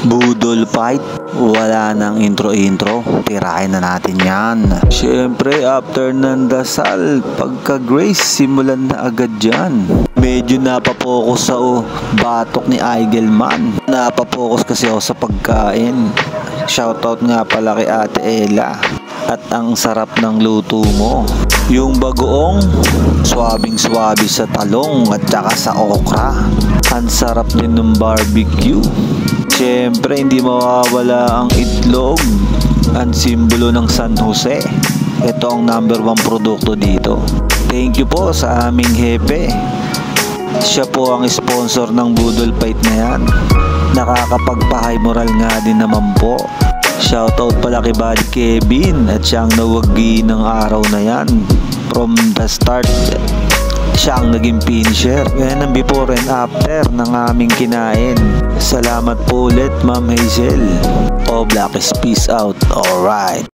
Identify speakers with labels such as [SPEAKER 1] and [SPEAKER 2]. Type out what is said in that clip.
[SPEAKER 1] Budol fight, wala nang intro-intro, tirahin na natin yan. Syempre after ng dasal, pagka-grace simulan na agad dyan. Medyo napapokus sa batok ni Igelman. Napapokus kasi ako sa pagkain. Shoutout nga pala kay Ate Ella. At ang sarap ng luto mo. Yung bagoong, swabing-swabi sa talong at saka sa okra. Ang sarap din ng barbecue. Siyempre, hindi mawawala ang itlog, ang simbolo ng San Jose. Ito ang number 1 produkto dito. Thank you po sa aming hepe. Siya po ang sponsor ng Budol Fight na yan. Nakakapagpa-high moral nga din naman po. Shoutout pala kay Buddy Kevin at siya ang nawagi ng araw na yan. From the start, siya ang naging finisher. Yan ang before and after ng aming kinain. Salamat po ulit, Ma'am Hazel. Black is peace out. Alright.